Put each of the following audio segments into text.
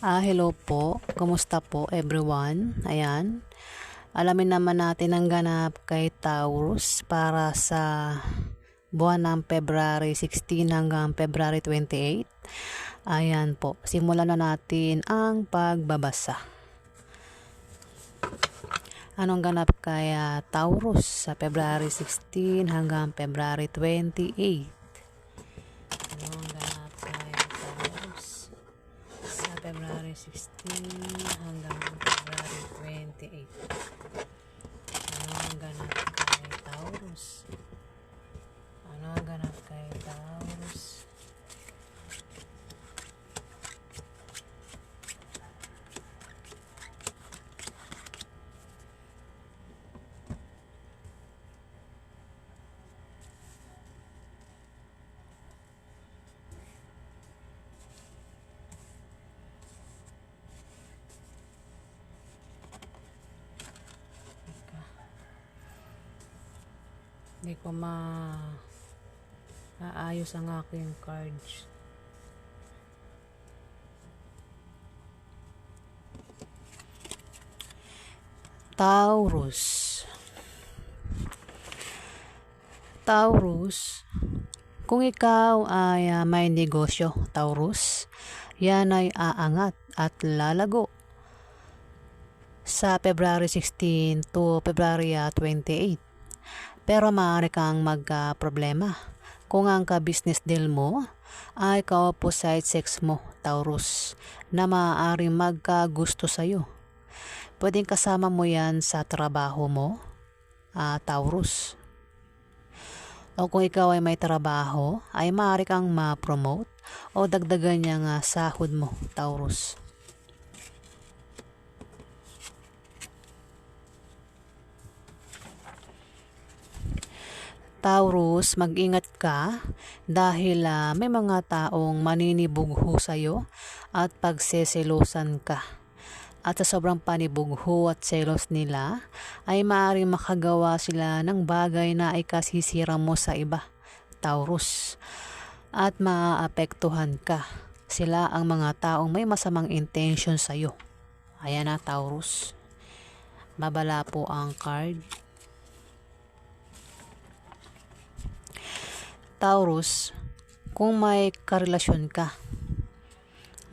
Hello po. Kumusta po everyone? Ayan. Alamin naman natin ang ganap kay Taurus para sa buwan ng February 16 hanggang February 28. Ayan po. Simulan na natin ang pagbabasa. Anong ganap kay Taurus sa February 16 hanggang February 28? Anong ganap kay Taurus sa February 16 hanggang February 28? Anong ganap kay Taurus? Anong ganap kay Taurus? Hindi ko maayos ang aking cards. Taurus. Taurus, kung ikaw ay may negosyo, Taurus, yan ay aangat at lalago sa February 16 to February 28. Pero maaari kang magka-problema kung ang ka-business deal mo ay ka-opposite sex mo, Taurus, na maaaring magkagusto sa'yo. Pwedeng kasama mo yan sa trabaho mo, Taurus. O kung ikaw ay may trabaho, ay maaari kang ma-promote o dagdagan niyang sahod mo, Taurus. Taurus, mag-ingat ka dahil may mga taong maninibugho sa'yo at pagseselosan ka. At sa sobrang panibugho at selos nila, ay maaaring makagawa sila ng bagay na ay kasisira mo sa iba, Taurus. At maaapektuhan ka. Sila ang mga taong may masamang intention sa'yo. Ayan na, Taurus. Babala po ang card. Taurus, kung may karelasyon ka,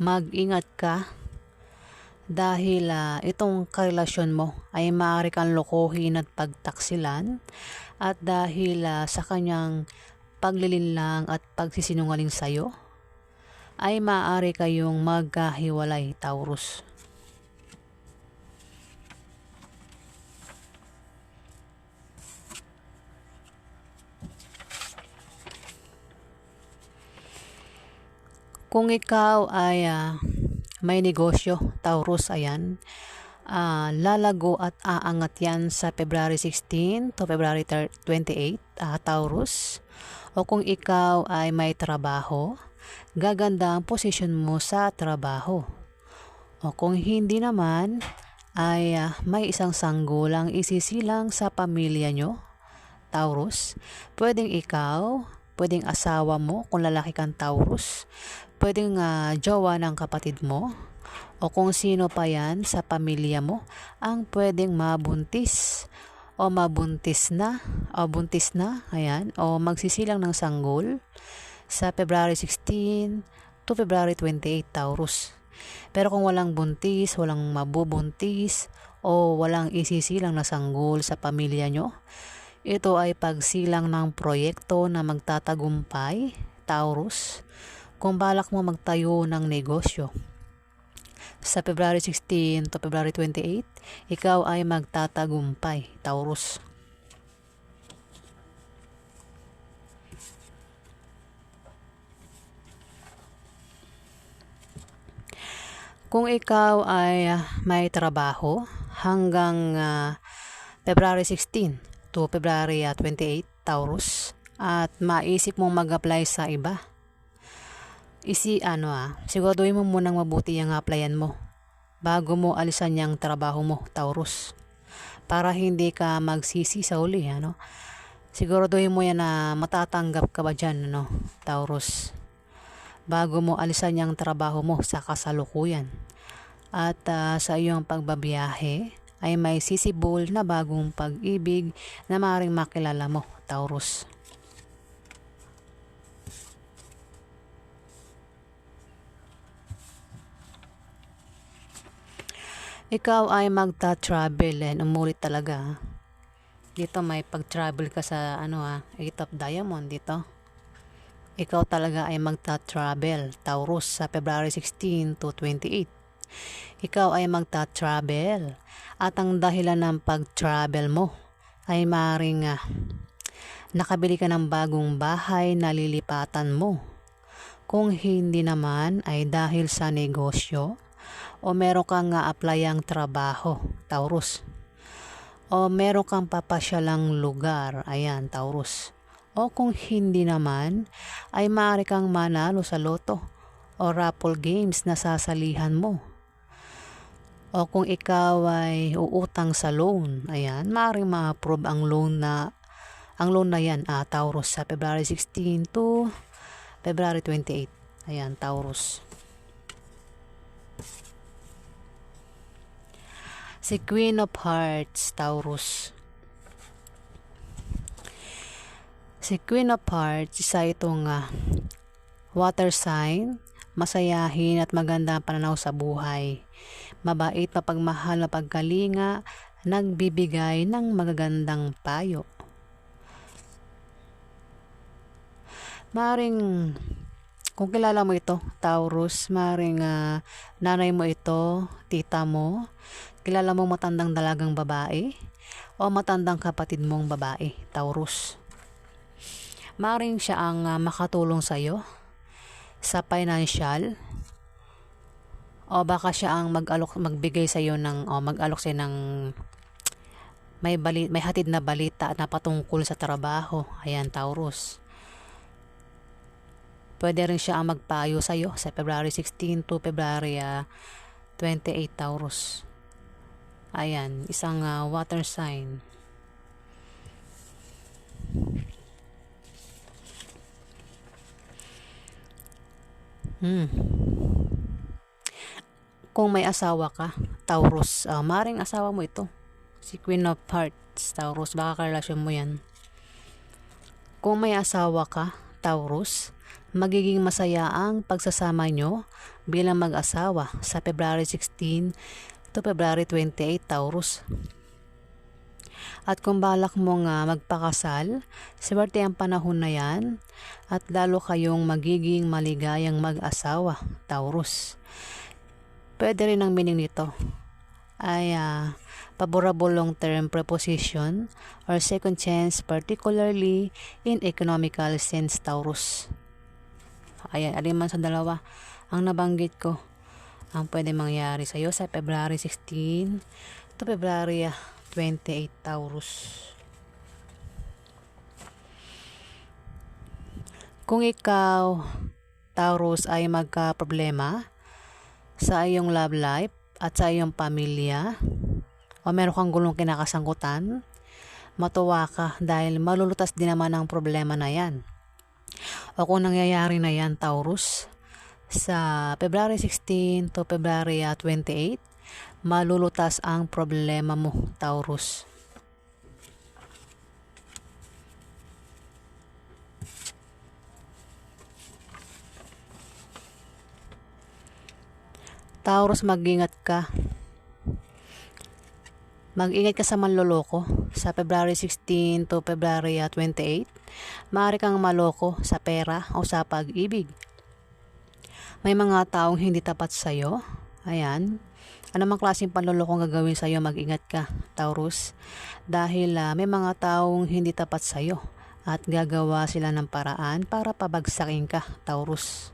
mag-ingat ka dahil itong karelasyon mo ay maaari kang lokohin at pagtaksilan at dahil sa kanyang paglilinlang at pagsisinungaling sa'yo, ay maaari kayong magkahiwalay, Taurus. Kung ikaw ay may negosyo, Taurus, ayan, lalago at aangat yan sa February 16 to February 28, Taurus. O kung ikaw ay may trabaho, gaganda ang posisyon mo sa trabaho. O kung hindi naman, ay may isang sanggulang isisilang sa pamilya nyo, Taurus. Pwedeng ikaw, pwedeng asawa mo kung lalaki kang Taurus, pwedeng jowa ng kapatid mo, o kung sino pa yan sa pamilya mo ang pwedeng mabuntis o buntis na, ayan, o magsisilang ng sanggol sa February 16 to February 28, Taurus. Pero kung walang buntis, walang mabubuntis, o walang isisilang na sanggol sa pamilya nyo, ito ay pagsilang ng proyekto na magtatagumpay, Taurus. Kung balak mo magtayo ng negosyo sa February 16 to February 28, ikaw ay magtatagumpay, Taurus. Kung ikaw ay may trabaho hanggang February 16 to February 28, Taurus, at maisip mong mag-apply sa iba, siguraduhin mo munang mabuti ang applyan mo bago mo alisan yung trabaho mo, Taurus, para hindi ka magsisi sa uli, Siguraduhin mo yan na matatanggap ka ba dyan, Taurus, bago mo alisan yung trabaho mo sa kasalukuyan. At sa iyong pagbabiyahe ay may sisibol na bagong pag-ibig na maaaring makilala mo, Taurus. Ikaw ay magta-travel and umulit talaga. Dito may pag-travel ka sa 8 of Diamond dito. Ikaw talaga ay magta-travel, Taurus, sa February 16 to 28. Ikaw ay magta-travel at ang dahilan ng pag-travel mo ay maaaring nakabili ka ng bagong bahay na lilipatan mo. Kung hindi naman ay dahil sa negosyo o meron kang applyang trabaho, Taurus. O meron kang papasyalang lugar, ayan, Taurus. O kung hindi naman, ay maaari kang manalo sa loto o raffle games na sasalihan mo. O kung ikaw ay uutang sa loan, ayan, maaaring ma-approve ang loan na yan, Taurus, sa February 16 to February 28. Ayan, Taurus. Si Queen of Hearts, Taurus. Si Queen of Hearts, isa itong water sign, masayahin at maganda pananaw sa buhay. Mabait, mapagmahal, mapagkalinga, nagbibigay ng magagandang payo. Maring kung kilala mo ito, Taurus, maring nanay mo ito, tita mo, kilala mo matandang dalagang babae o matandang kapatid mong babae, Taurus. Maring siya ang makatulong sa iyo sa financial o baka siya ang magbigay sa iyo ng mag-alok sa ng may hatid na balita na patungkol sa trabaho. Ayan, Taurus. Pwede rin siya ang magpayo sa iyo sa February 16 to February 28, Taurus. Ayan, isang water sign. Kung may asawa ka, Taurus, maring asawa mo ito. Si Queen of Hearts, Taurus, baka karelasyon mo yan. Kung may asawa ka, Taurus, magiging masaya ang pagsasama nyo bilang mag-asawa sa February 16 to February 28, Taurus. At kung balak mong magpakasal, swerte ang panahon na yan at lalo kayong magiging maligayang mag-asawa, Taurus. Pwede rin ang meaning nito ay favorable long-term preposition or second chance, particularly in economical sense, Taurus. Ayan, alin man sa dalawa ang nabanggit ko ang pwede mangyari sa iyo sa February 16 to February 28, Taurus. Kung ikaw, Taurus, ay magka-problema sa iyong love life at sa iyong pamilya o meron kang gulong kinakasangkutan, matuwa ka dahil malulutas din naman ang problema na yan. O kung nangyayari na yan, Taurus, sa February 16 to February 28, malulutas ang problema mo, Taurus. Taurus, mag-ingat ka. Mag-ingat ka sa manloloko sa February 16 to February 28. Maaari kang maloko sa pera o sa pag-ibig. May mga taong hindi tapat sa iyo. Ayan. Anumang klaseng panloloko gagawin sa iyo, mag-ingat ka, Taurus. Dahil may mga taong hindi tapat sa iyo at gagawa sila ng paraan para pabagsakin ka, Taurus.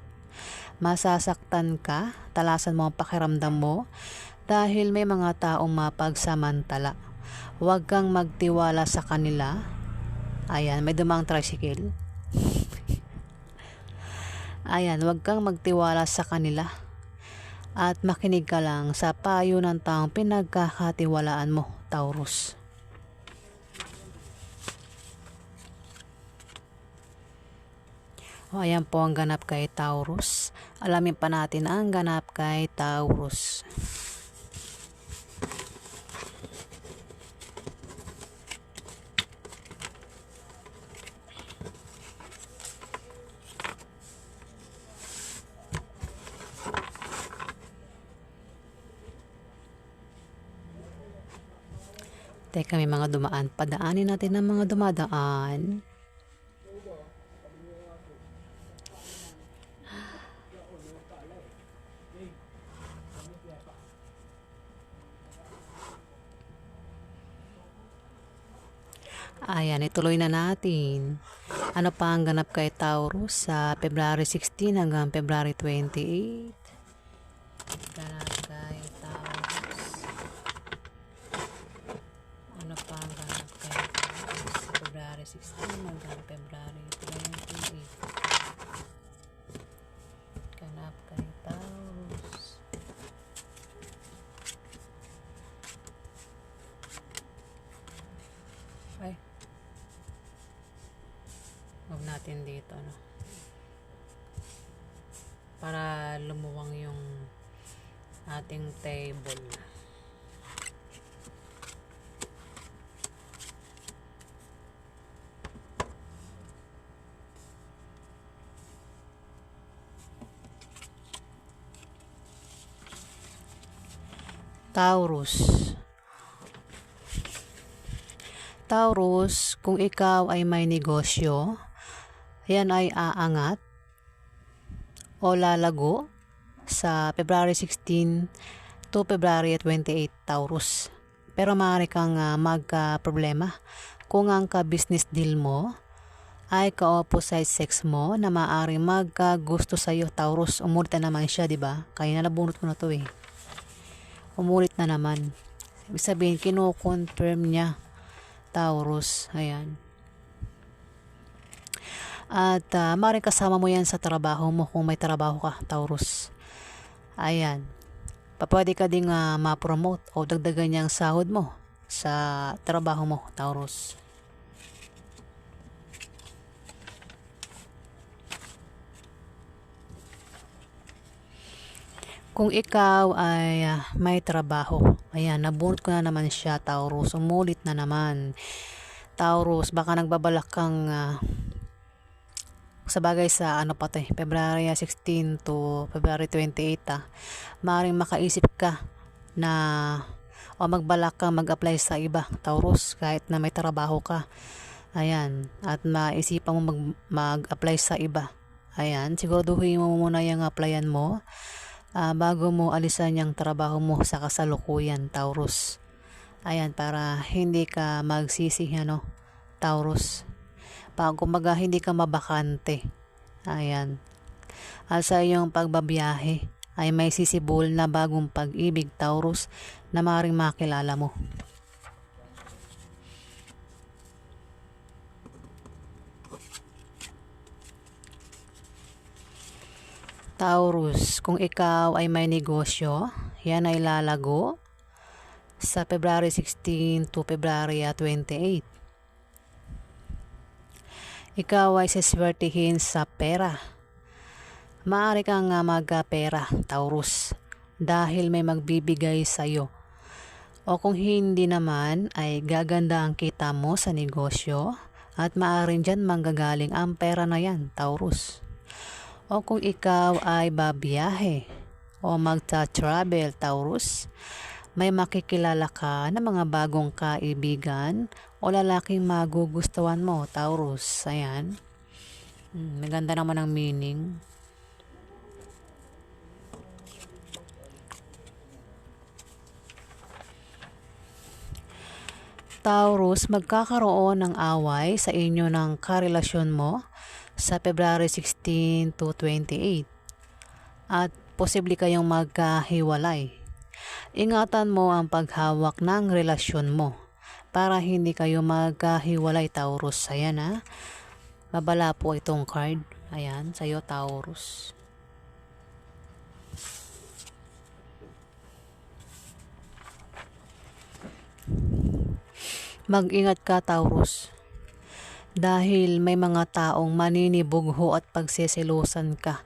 Masasaktan ka, talasan mo ang pakiramdam mo dahil may mga taong mapagsamantala. Huwag kang magtiwala sa kanila. Ayan, may dumang tricycle. Ayan, huwag kang magtiwala sa kanila at makinig ka lang sa payo ng taong pinagkakatiwalaan mo, Taurus. Ayan po ang ganap kay Taurus. Alamin pa natin ang ganap kay Taurus. Teka, may mga dumaan. Padaanin natin ang mga dumadaan. Ayan, ituloy na natin. Ano pa ang ganap kay Taurus sa February 16 hanggang February 28? Ganap kay Taurus. Ano pa ang ganap kay Taurus sa February 16 hanggang February 28? Ganap kay Taurus. Ay. Huwag natin dito, no? Para lumuwang yung ating table. Taurus. Taurus, kung ikaw ay may negosyo, yan ay aangat o lalago sa February 16 to February 28, Taurus. Pero maaari kang magka-problema kung ang ka-business deal mo ay ka-opposite sex mo na maaaring magkagusto sa'yo, Taurus. Umulit na naman siya, di ba? Kaya nabunot ko na to eh. Umulit na naman. Ibig sabihin, kino-confirm niya, Taurus. Ayan. At maaaring kasama mo yan sa trabaho mo kung may trabaho ka, Taurus. Ayan. Pwede ka ding ma-promote o dagdagan niyang sahod mo sa trabaho mo, Taurus. Kung ikaw ay may trabaho, ayan, nabunot ko na naman siya, Taurus. Umulit na naman. Taurus, baka nagbabalak kang sa bagay sa February 16 to February 28, maaaring makaisip ka na o magbalak kang mag-apply sa iba, Taurus, kahit na may trabaho ka. Ayan, at maisipan mo mag-apply sa iba. Ayan, siguraduhin mo muna yung applyan mo bago mo alisan yung trabaho mo sa kasalukuyan, Taurus. Ayan, para hindi ka magsisi, Taurus. Kumbaga hindi ka mabakante. Ayan. At sa iyong pagbabiyahe ay may sisibol na bagong pag-ibig, Taurus, na maaaring makilala mo. Taurus, kung ikaw ay may negosyo, yan ay lalago sa February 16 to February 28. Ikaw ay siswertihin sa pera. Maaari kang magpera, Taurus, dahil may magbibigay sa iyo. O kung hindi naman, ay gaganda ang kita mo sa negosyo at maaaring dyan manggagaling ang pera na yan, Taurus. O kung ikaw ay babiyahe o magta-travel, Taurus, may makikilala ka na mga bagong kaibigan o lalaking magugustuhan mo, Taurus. Ayan. Maganda naman ang meaning. Taurus, magkakaroon ng away sa inyo ng karelasyon mo sa February 16 to 28. At posible kayong magkahiwalay. Ingatan mo ang paghawak ng relasyon mo para hindi kayo magkahiwalay, Taurus. Ayan Babala po itong card. Ayan, sa'yo, Taurus. Mag-ingat ka, Taurus. Dahil may mga taong maninibugho at pagseselosan ka.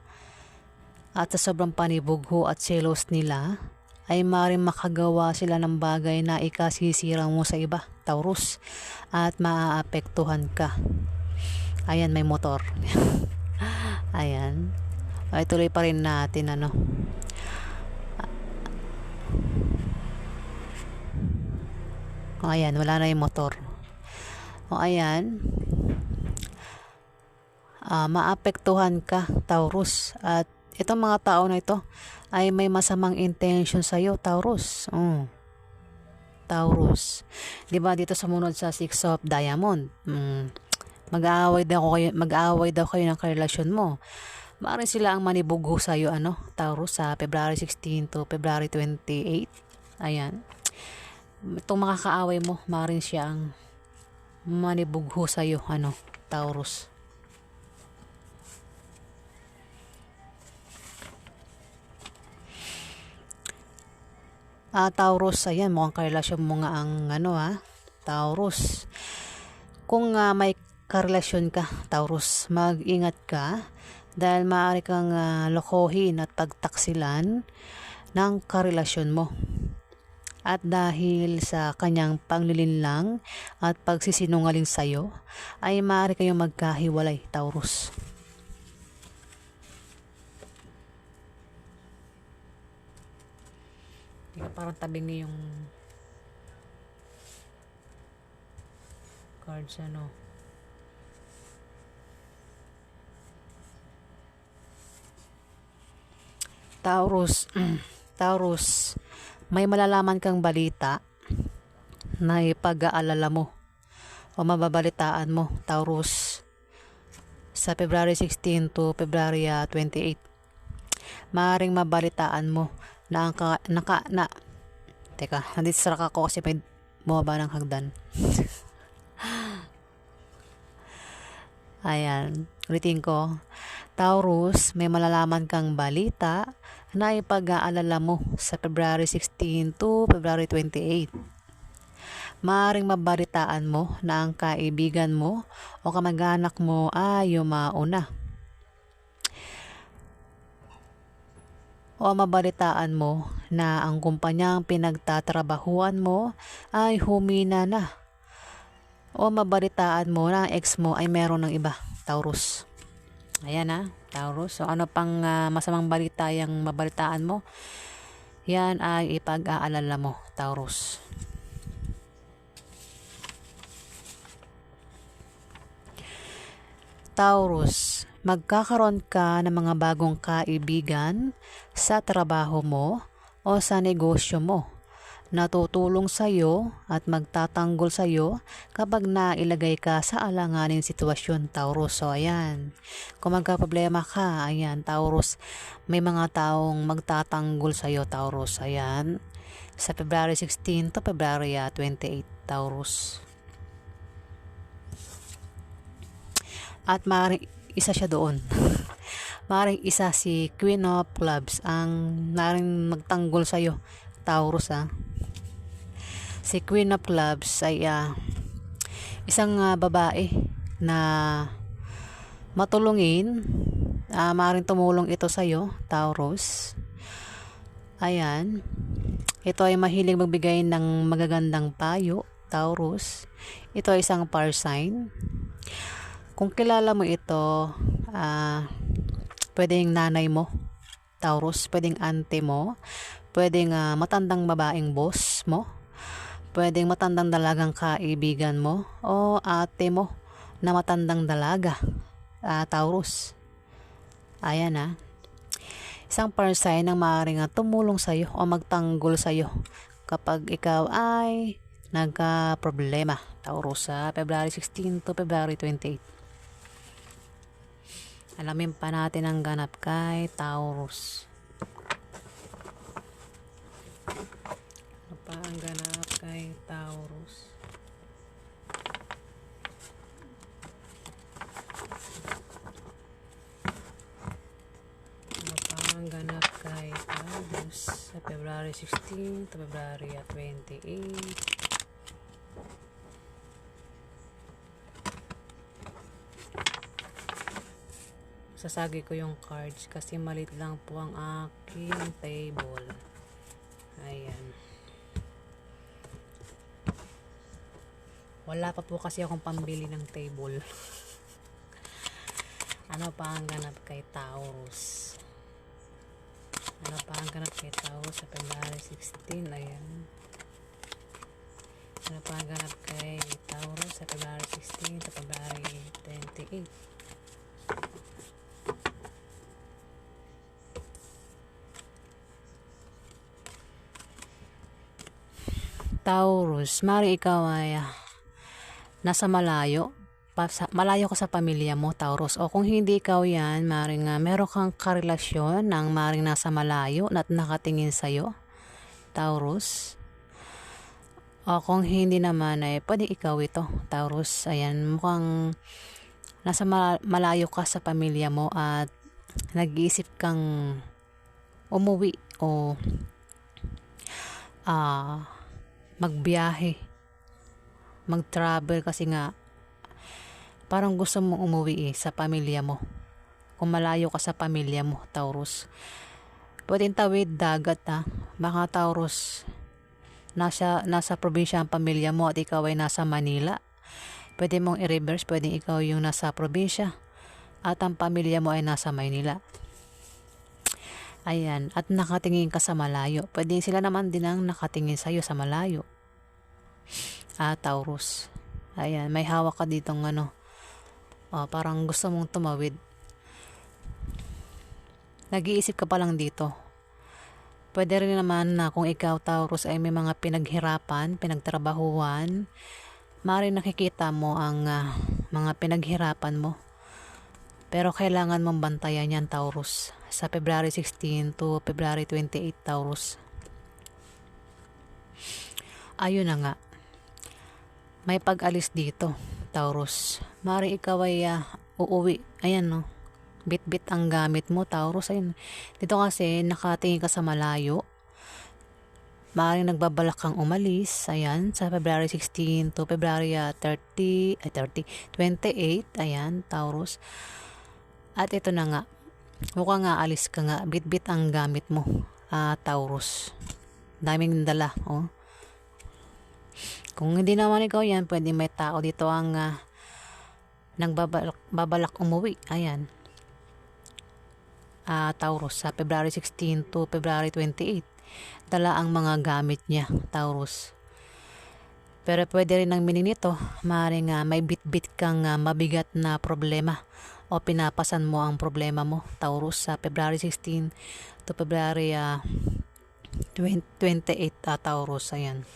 At sa sobrang panibugho at selos nila, ay maaaring makagawa sila ng bagay na ikasisira mo sa iba, Taurus, at maaapektuhan ka. Ayan, may motor. Ayan. Ay, tuloy pa rin natin, ayan, wala na yung motor. Ayan. Maapektuhan ka, Taurus. At itong mga tao na ito ay may masamang intention sa iyo, Taurus. Taurus. 'Di ba dito sumunod sa Six of Diamond? Mag-aaway daw kayo ng karelasyon mo. Maaaring sila ang manibugho sa iyo, Taurus, sa February 16 to February 28. Ayan. Itong makakaaway mo, maaaring siya ang manibugho sa iyo, Taurus. Taurus, ayan, mukhang karelasyon mo nga ang Taurus. Kung may karelasyon ka, Taurus, mag-ingat ka dahil maaari kang lokohin at pagtaksilan ng karelasyon mo. At dahil sa kanyang panglilinlang at pagsisinungaling sa'yo, ay maaari kayong magkahiwalay, Taurus. Parang tabing niyo yung cards, Taurus. Taurus, may malalaman kang balita na ipag-aalala mo o mababalitaan mo, Taurus, sa February 16 to February 28. Maaring mabalitaan mo na teka, nandisrak ako kasi may bumaba ng hagdan. Ayan, ulitin ko. Taurus, may malalaman kang balita na ipag-aalala mo sa February 16 to February 28. Maaring mabalitaan mo na ang kaibigan mo o kamag-anak mo ay yumauna. O mabalitaan mo na ang kumpanyang pinagtatrabahuan mo ay humina na. O mabalitaan mo na ang ex mo ay meron ng iba, Taurus. Ayan Taurus. So ano pang masamang balita yung mabalitaan mo? Yan ay ipag-aalala mo, Taurus. Taurus, magkakaroon ka ng mga bagong kaibigan sa trabaho mo o sa negosyo mo na tutulong sa iyo at magtatanggol sa iyo kapag nailagay ka sa alanganing sitwasyon, Taurus. So ayan, kung magka-problema ka, ayan, Taurus, may mga taong magtatanggol sa iyo, Taurus. Ayan, sa February 16 to February 28, Taurus. At maaaring isa siya doon. Maaaring isa si Queen of Clubs ang maaaring magtanggol sa iyo, Taurus. Si Queen of Clubs ay isang babae na matulungin. Maaaring tumulong ito sa iyo, Taurus. Ayan. Ito ay mahilig magbigay ng magagandang payo, Taurus. Ito ay isang fire sign. Kung kilala mo ito, pwedeng nanay mo, Taurus, pwedeng ante mo, pwedeng matandang babaeng boss mo, pwedeng matandang dalagang kaibigan mo, o ate mo na matandang dalaga, Taurus. Ayan isang person ang maaaring tumulong sa iyo o magtanggol sa iyo kapag ikaw ay nagka-problema, Taurus, sa February 16 to February 28. Alamin pa natin ang ganap kay Taurus. Ano pa ang ganap kay Taurus? Ano pa ang ganap kay Taurus sa February 16 to February 28? sasagi ko yung cards kasi maliit lang po ang aking table. Ayan. Wala pa po kasi akong pambili ng table. Ano pa ang ganap kay Taurus? Ano pa ang ganap kay Taurus sa February 16? Ayan. Ano pa ang ganap kay Taurus sa February 16 sa February 28? Taurus, mari ikaw ay nasa malayo. Malayo ka sa pamilya mo, Taurus. O kung hindi ikaw yan, maring meron kang karelasyon ng maring nasa malayo at nakatingin sa'yo, Taurus. O kung hindi naman, ay pwede ikaw ito, Taurus. Ayan, mukhang nasa malayo ka sa pamilya mo at nag-iisip kang umuwi o magbiyahe, mag-travel kasi nga parang gusto mong umuwi sa pamilya mo. Kung malayo ka sa pamilya mo, Taurus. Pwedeng tawid dagat Baka Taurus, nasa probinsya ang pamilya mo at ikaw ay nasa Manila. Pwede mong i-reverse, pwedeng ikaw yung nasa probinsya at ang pamilya mo ay nasa Manila. Ayan, at nakatingin ka sa malayo. Pwede sila naman din ang nakatingin sa'yo sa malayo. Taurus. Ayan, may hawak ka ditong parang gusto mong tumawid. Nag-iisip ka pa lang dito. Pwede rin naman na kung ikaw, Taurus, ay may mga pinaghirapan, pinagtrabahuan, maaaring nakikita mo ang mga pinaghirapan mo. Pero kailangan mong bantayan yan, Taurus. Sa February 16 to February 28, Taurus. Ayun na nga. May pag-alis dito, Taurus. Mari ikaw ay uuwi. Ayan, no. Bit-bit ang gamit mo, Taurus. Ayun. Dito kasi nakatingin ka sa malayo. Maaaring nagbabalak kang umalis. Ayan, sa February 16 to February 28. Ayan, Taurus. At ito na nga. Mukhang nga alis ka nga. Bit-bit ang gamit mo, Taurus. Daming dala, oh. Kung hindi naman ikaw yan, pwede may tao dito ang nagbabalak umuwi. Ayan. Taurus, sa February 16 to February 28. Dala ang mga gamit niya, Taurus. Pero pwede rin ang meaning nito, maaaring may bit-bit kang mabigat na problema o pinapasan mo ang problema mo, Taurus, sa February 16 to February 28, Taurus. Ayan.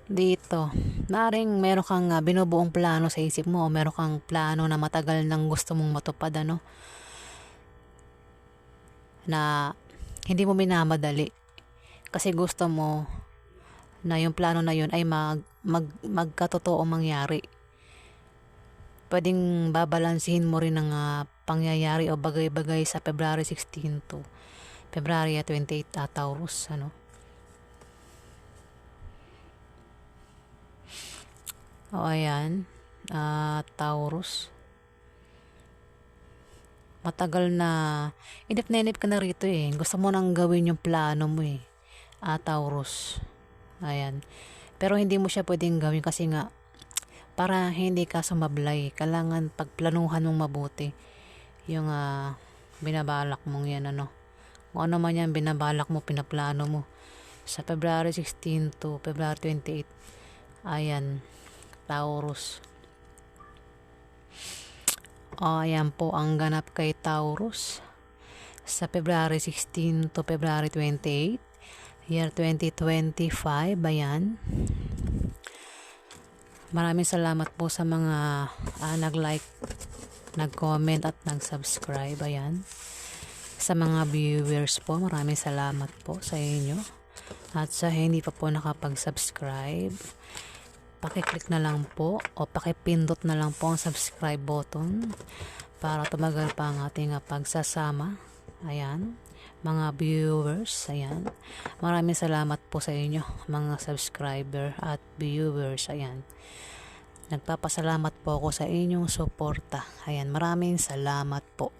Dito, maaaring meron kang binubuong plano sa isip mo o meron kang plano na matagal nang gusto mong matupad, na hindi mo minamadali kasi gusto mo na yung plano na yun ay magkatotoo mangyari. Pwedeng babalansihin mo rin ang pangyayari o bagay-bagay sa February 16 to February 28, Taurus, O ayan, Taurus. Matagal na inip ka na rito Gusto mo nang gawin yung plano mo Taurus. Ayan. Pero hindi mo siya pwedeng gawin kasi nga para hindi ka sumablay. Kailangan pagplanuhan mong mabuti yung binabalak mong yan, Kung ano man yan binabalak mo, pinaplano mo. Sa February 16 to February 28. Ayan. Taurus. Ayan po ang ganap kay Taurus sa February 16 to February 28, year 2025. Ayan. Maraming salamat po sa mga nag-like, nag-comment at nag-subscribe. Ayan. Sa mga viewers po, maraming salamat po sa inyo. At sa hindi pa po nakapag-subscribe, pakiclick na lang po o pakipindot na lang po ang subscribe button para tumagal pa ang ating pagsasama. Ayan, mga viewers, ayan. Maraming salamat po sa inyo, mga subscriber at viewers, ayan. Nagpapasalamat po ako sa inyong suporta. Ayan, maraming salamat po.